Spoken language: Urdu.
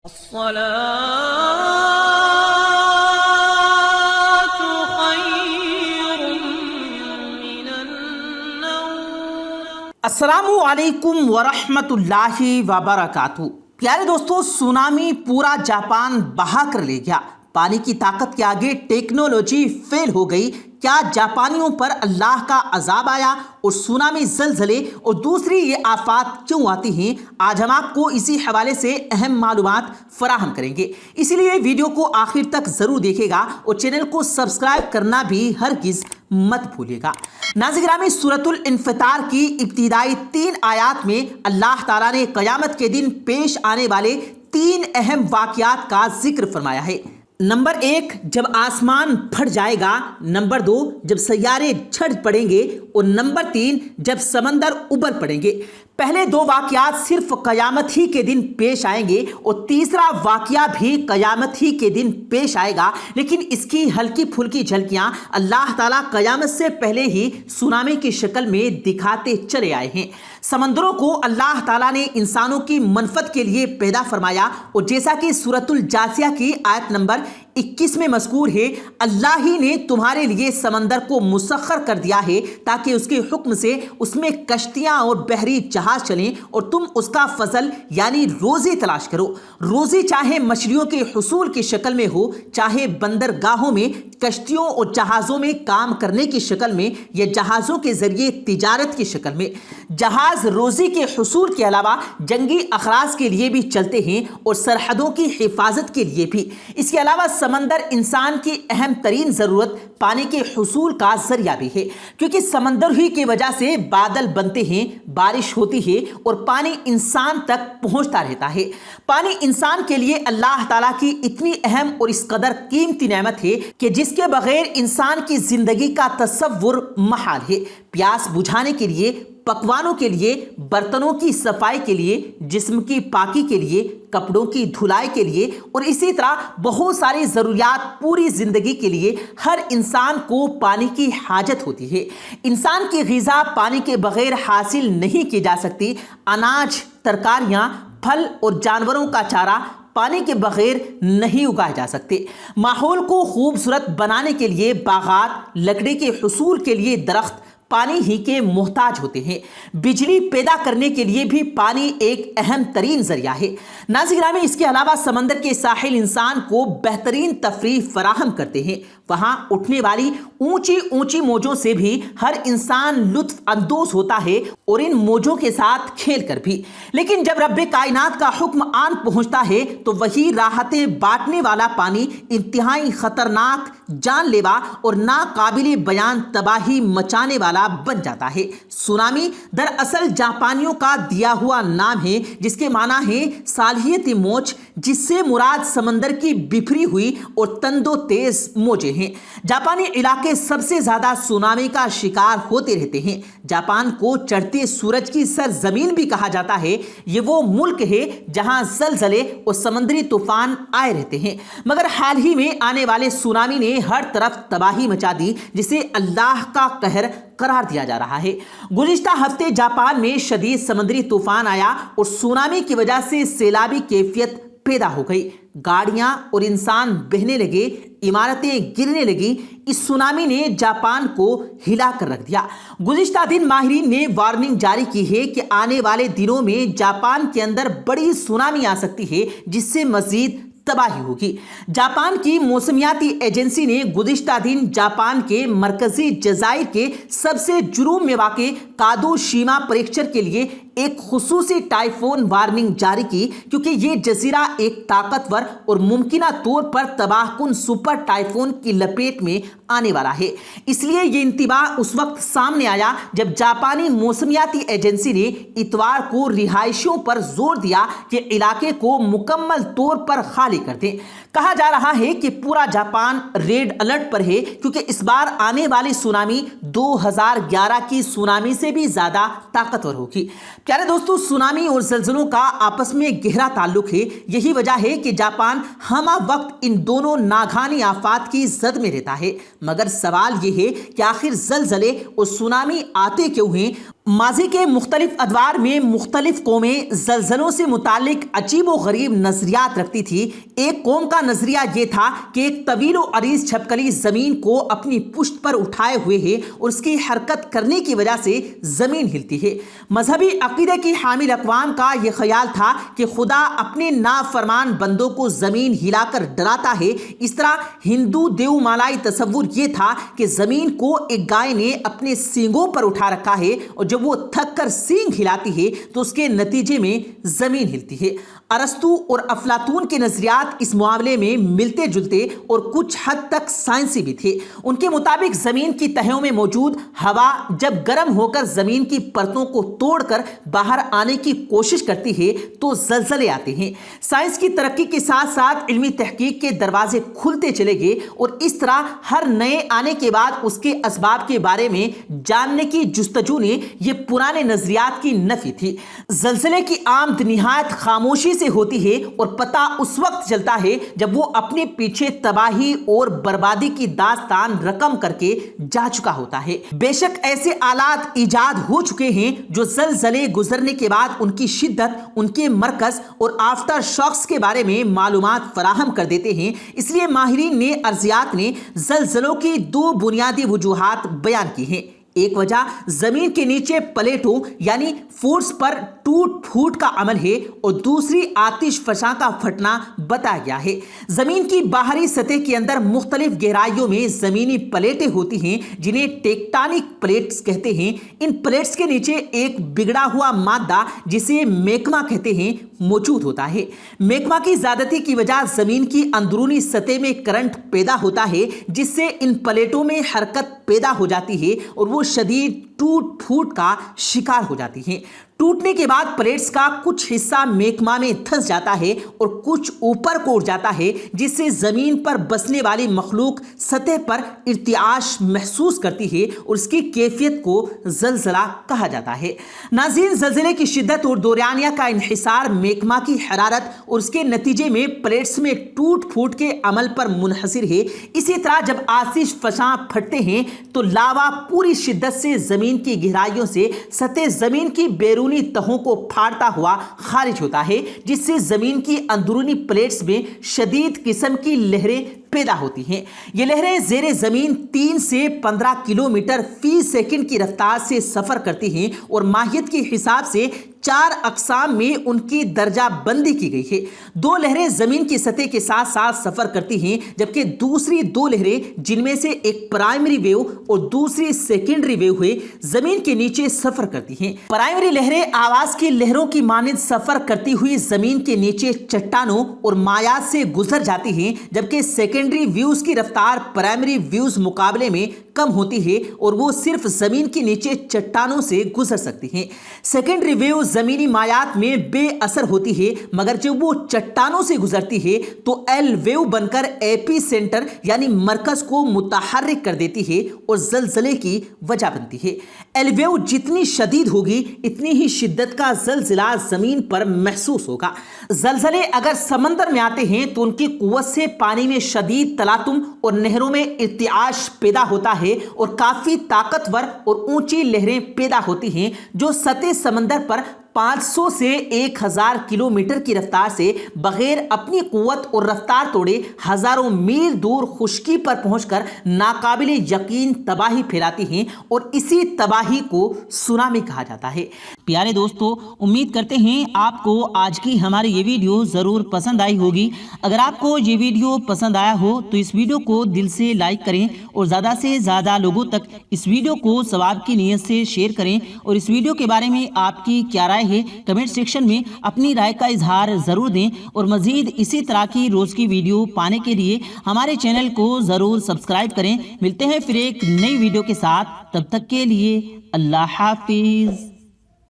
الصلاة خير من النوم۔ السلام علیکم ورحمۃ اللہ وبرکاتہ۔ پیارے دوستو، سونامی پورا جاپان بہا کر لے گیا۔ پانی کی طاقت کے آگے ٹیکنالوجی فیل ہو گئی۔ کیا جاپانیوں پر اللہ کا عذاب آیا؟ اور سونامی، زلزلے اور دوسری یہ آفات کیوں آتی ہیں؟ آج ہم آپ کو اسی حوالے سے اہم معلومات فراہم کریں گے، اسی لیے ویڈیو کو آخر تک ضرور دیکھے گا اور چینل کو سبسکرائب کرنا بھی ہرگز مت بھولیے گا۔ ناظرین گرامی، سورۃ الانفطار کی ابتدائی 3 آیات میں اللہ تعالیٰ نے قیامت کے دن پیش آنے والے 3 اہم واقعات کا ذکر فرمایا ہے۔ نمبر 1، جب آسمان پھٹ جائے گا۔ نمبر 2، جب سیارے جھڑ پڑیں گے۔ اور نمبر 3، جب سمندر ابل پڑیں گے۔ پہلے 2 واقعات صرف قیامت ہی کے دن پیش آئیں گے اور تیسرا واقعہ بھی قیامت ہی کے دن پیش آئے گا، لیکن اس کی ہلکی پھلکی جھلکیاں اللہ تعالیٰ قیامت سے پہلے ہی سونامی کی شکل میں دکھاتے چلے آئے ہیں۔ سمندروں کو اللہ تعالیٰ نے انسانوں کی منفعت کے لیے پیدا فرمایا، اور جیسا کہ سورۃ الجاثیہ کی آیت نمبر 21 میں مذکور ہے، اللہ ہی نے تمہارے لیے سمندر کو مسخر کر دیا ہے تاکہ اس کے حکم سے اس میں کشتیاں اور بحری جہاز چلیں اور تم اس کا فضل یعنی روزی تلاش کرو۔ روزی چاہے مچھلیوں کے حصول کی شکل میں ہو، چاہے بندرگاہوں میں کشتیوں اور جہازوں میں کام کرنے کی شکل میں، یا جہازوں کے ذریعے تجارت کی شکل میں۔ جہاز روزی کے حصول کے علاوہ جنگی اغراض کے لیے بھی چلتے ہیں اور سرحدوں کی حفاظت کے لیے بھی۔ اس کے علاوہ سمندر انسان کی اہم ترین ضرورت پانی کے حصول کا ذریعہ بھی ہے، کیونکہ سمندر ہی کی وجہ سے بادل بنتے ہیں، بارش ہوتی ہے اور پانی انسان تک پہنچتا رہتا ہے۔ پانی انسان کے لیے اللہ تعالیٰ کی اتنی اہم اور اس قدر قیمتی نعمت ہے کہ جس کے بغیر انسان کی زندگی کا تصور محال ہے۔ پیاس بجھانے کے لیے، پکوانوں کے لیے، برتنوں کی صفائی کے لیے، جسم کی پاکی کے لیے، کپڑوں کی دھلائی کے لیے اور اسی طرح بہت ساری ضروریات پوری زندگی کے لیے ہر انسان کو پانی کی حاجت ہوتی ہے۔ انسان کی غذا پانی کے بغیر حاصل نہیں کی جا سکتی۔ اناج، ترکاریاں، پھل اور جانوروں کا چارہ پانی کے بغیر نہیں اگائے جا سکتے۔ ماحول کو خوبصورت بنانے کے لیے باغات، لکڑی کے حصول کے لیے درخت پانی ہی کے محتاج ہوتے ہیں۔ بجلی پیدا کرنے کے لیے بھی پانی ایک اہم ترین ذریعہ ہے۔ ناظرین گرامی، اس کے علاوہ سمندر کے ساحل انسان کو بہترین تفریح فراہم کرتے ہیں۔ وہاں اٹھنے والی اونچی اونچی موجوں سے بھی ہر انسان لطف اندوز ہوتا ہے اور ان موجوں کے ساتھ کھیل کر بھی۔ لیکن جب رب کائنات کا حکم آن پہنچتا ہے تو وہی راحتیں بانٹنے والا پانی انتہائی خطرناک، جان لیوا اور ناقابل بیان تباہی مچانے والا بن جاتا ہے۔ سونامی دراصل جاپانیوں کا دیا ہوا نام ہے، جس کے معنی ہے صالحیت موج، جس سے مراد سمندر کی بکھری ہوئی اور تند و تیز موجیں ہیں۔ جاپانی علاقے سب سے زیادہ سونامی کا شکار ہوتے رہتے ہیں۔ جاپان کو چڑھتے سورج کی سرزمین بھی کہا جاتا ہے۔ یہ وہ ملک ہے جہاں زلزلے اور سمندری طوفان آئے رہتے ہیں، مگر حال ہی میں آنے والے سونامی نے ہر طرف تباہی مچا دی، جسے اللہ کا قہر قرار دیا جا رہا ہے۔ گزشتہ ہفتے جاپان میں شدید سمندری طوفان آیا اور سونامی کی وجہ سے سیلابی کیفیت پیدا ہو گئی۔ گاڑیاں اور انسان بہنے لگے، عمارتیں گرنے لگیں۔ اس سونامی نے جاپان کو ہلا کر رکھ دیا۔ گزشتہ دن ماہرین نے وارننگ جاری کی ہے کہ آنے والے دنوں میں جاپان کے اندر بڑی سونامی آ سکتی ہے، جس سے مزید تباہی ہوگی۔ جاپان کی موسمیاتی ایجنسی نے گزشتہ دن جاپان کے مرکزی جزائر کے سب سے جنوب میں واقع کادو شیما پریفیکچر کے لیے ایک خصوصی ٹائفون وارننگ جاری کی، کیونکہ یہ جزیرہ ایک طاقتور اور ممکنہ طور پر تباہ کن سپر ٹائفون کی لپیٹ میں آنے والا ہے۔ اس لیے یہ انتباہ اس وقت سامنے آیا جب جاپانی موسمیاتی ایجنسی نے اتوار کو رہائشیوں پر زور دیا کہ علاقے کو مکمل طور پر خالی کر دیں۔ کہا جا رہا ہے کہ پورا جاپان ریڈ الرٹ پر ہے، کیونکہ اس بار آنے والی سونامی 2011 کی سونامی سے بھی زیادہ طاقتور ہوگی۔ پیارے دوستو، سونامی اور زلزلوں کا آپس میں گہرا تعلق ہے۔ یہی وجہ ہے کہ جاپان ہمہ وقت ان دونوں ناگہانی آفات کی زد میں رہتا ہے۔ مگر سوال یہ ہے کہ آخر زلزلے اور سونامی آتے کیوں ہیں؟ ماضی کے مختلف ادوار میں مختلف قومیں زلزلوں سے متعلق عجیب و غریب نظریات رکھتی تھی۔ ایک قوم کا نظریہ یہ تھا کہ ایک طویل و عریض چھپکلی زمین کو اپنی پشت پر اٹھائے ہوئے ہے اور اس کی حرکت کرنے کی وجہ سے زمین ہلتی ہے۔ مذہبی عقیدے کی حامل اقوام کا یہ خیال تھا کہ خدا اپنے نافرمان بندوں کو زمین ہلا کر ڈراتا ہے۔ اس طرح ہندو دیو مالائی تصور یہ تھا کہ زمین کو ایک گائے نے اپنے سینگوں پر اٹھا رکھا ہے اور جب وہ تھک کر سینگ ہلاتی ہے تو اس کے نتیجے میں زمین ہلتی ہے۔ ارسطو اور افلاطون کے نظریات اس معاملے میں ملتے جلتے اور کچھ حد تک سائنسی بھی تھے۔ ان کے مطابق زمین کی تہوں میں موجود ہوا جب گرم ہو کر زمین کی پرتوں کو توڑ کر باہر آنے کی کوشش کرتی ہے تو زلزلے آتے ہیں۔ سائنس کی ترقی کے ساتھ ساتھ علمی تحقیق کے دروازے کھلتے چلے گئے اور اس طرح ہر نئے آنے کے بعد اس کے اسباب کے بارے میں جاننے کی جستجو نے یہ پرانے نظریات کی نفی تھی۔ زلزلے کی آمد نہایت خاموشی سے ہوتی ہے اور پتہ اس وقت چلتا ہے جب وہ اپنے پیچھے تباہی اور بربادی کی داستان رقم کر کے جا چکا ہوتا ہے۔ بے شک ایسے آلات ایجاد ہو چکے ہیں جو زلزلے گزرنے کے بعد ان کی شدت، ان کے مرکز اور آفٹر شاکس کے بارے میں معلومات فراہم کر دیتے ہیں۔ اس لیے ماہرین نے ارضیات نے زلزلوں کی دو بنیادی وجوہات بیان کی ہیں۔ ایک وجہ زمین کے نیچے پلیٹوں یعنی فورس پر ٹوٹ پھوٹ کا عمل ہے اور دوسری آتش فشاں کا پھٹنا بتایا گیا ہے۔ زمین کی باہری سطح کے اندر مختلف گہرائیوں میں زمینی پلیٹیں ہوتی ہیں جنہیں ٹیکٹانک پلیٹس کہتے ہیں۔ ان پلیٹس کے نیچے ایک بگڑا ہوا مادہ جسے میگما کہتے ہیں موجود ہوتا ہے۔ میگما کی زیادتی کی وجہ زمین کی اندرونی سطح میں کرنٹ پیدا ہوتا ہے جس سے ان پلیٹوں میں حرکت پیدا ہو جاتی ہے اور وہ شدید ٹوٹ پھوٹ کا شکار ہو جاتی ہیں۔ ٹوٹنے کے بعد پلیٹس کا کچھ حصہ میگما میں دھنس جاتا ہے اور کچھ اوپر کو اٹھ جاتا ہے جس سے زمین پر بسنے والی مخلوق سطح پر ارتعاش محسوس کرتی ہے اور اس کی کیفیت کو زلزلہ کہا جاتا ہے۔ ناظرین، زلزلے کی شدت اور دورانیہ کا انحصار میگما کی حرارت اور اس کے نتیجے میں پلیٹس میں ٹوٹ پھوٹ کے عمل پر منحصر ہے۔ اسی طرح جب آتش فشاں پھٹتے ہیں تو لاوا پوری شدت سے زمین کی گہرائیوں سے سطح زمین کی بیرونی تہوں کو پھاڑتا ہوا خارج ہوتا ہے جس سے زمین کی اندرونی پلیٹس میں شدید قسم کی لہریں پیدا ہوتی ہیں۔ یہ لہریں زیر زمین 3 سے 15 کلومیٹر فی سیکنڈ کی رفتار سے سفر کرتی ہیں اور ماہیت کے حساب سے 4 اقسام میں ان کی درجہ بندی کی گئی ہے۔ 2 لہریں زمین کی سطح کے ساتھ ساتھ سفر کرتی ہیں جبکہ دوسری 2 لہریں جن میں سے ایک پرائمری ویو اور دوسری سیکنڈری ویو ہے زمین کے نیچے سفر کرتی ہیں۔ پرائمری لہریں آواز کی لہروں کی مانند سفر کرتی ہوئی زمین کے نیچے چٹانوں اور مایات سے گزر جاتی ہیں جبکہ سیکنڈری ویوز کی رفتار پرائمری ویوز مقابلے میں کم ہوتی ہے اور وہ صرف زمین کے نیچے چٹانوں سے گزر سکتی ہیں۔ سیکنڈری ویو زمینی مایات میں بے اثر ہوتی ہے مگر جب وہ چٹانوں سے گزرتی ہے تو ایل ویو بن کر ایپی سینٹر یعنی مرکز کو متحرک کر دیتی ہے اور زلزلے کی وجہ بنتی ہے۔ ایل ویو جتنی شدید ہوگی اتنی ہی شدت کا زلزلہ زمین پر محسوس ہوگا۔ زلزلے اگر سمندر میں آتے ہیں تو ان کی قوت سے پانی میں شدید تلاطم اور نہروں میں ارتعاش پیدا ہوتا ہے اور کافی طاقتور اور اونچی لہریں پیدا ہوتی ہیں جو سطح سمندر پر 500 سے 1000 کلومیٹر کی رفتار سے بغیر اپنی قوت اور رفتار توڑے ہزاروں میل دور خشکی پر پہنچ کر ناقابل یقین تباہی پھیلاتی ہیں اور اسی تباہی کو سونامی کہا جاتا ہے۔ پیارے دوستو، امید کرتے ہیں آپ کو آج کی ہماری یہ ویڈیو ضرور پسند آئی ہوگی۔ اگر آپ کو یہ ویڈیو پسند آیا ہو تو اس ویڈیو کو دل سے لائک کریں اور زیادہ سے زیادہ لوگوں تک اس ویڈیو کو ثواب کی نیت سے شیئر کریں اور اس ویڈیو کے بارے میں آپ کی کیا رائے ہے کمنٹ سیکشن میں اپنی رائے کا اظہار ضرور دیں اور مزید اسی طرح کی روز کی ویڈیو پانے کے لیے ہمارے چینل کو ضرور سبسکرائب کریں۔ ملتے ہیں پھر ایک نئی ویڈیو کے ساتھ، تب تک کے لیے اللہ حافظ۔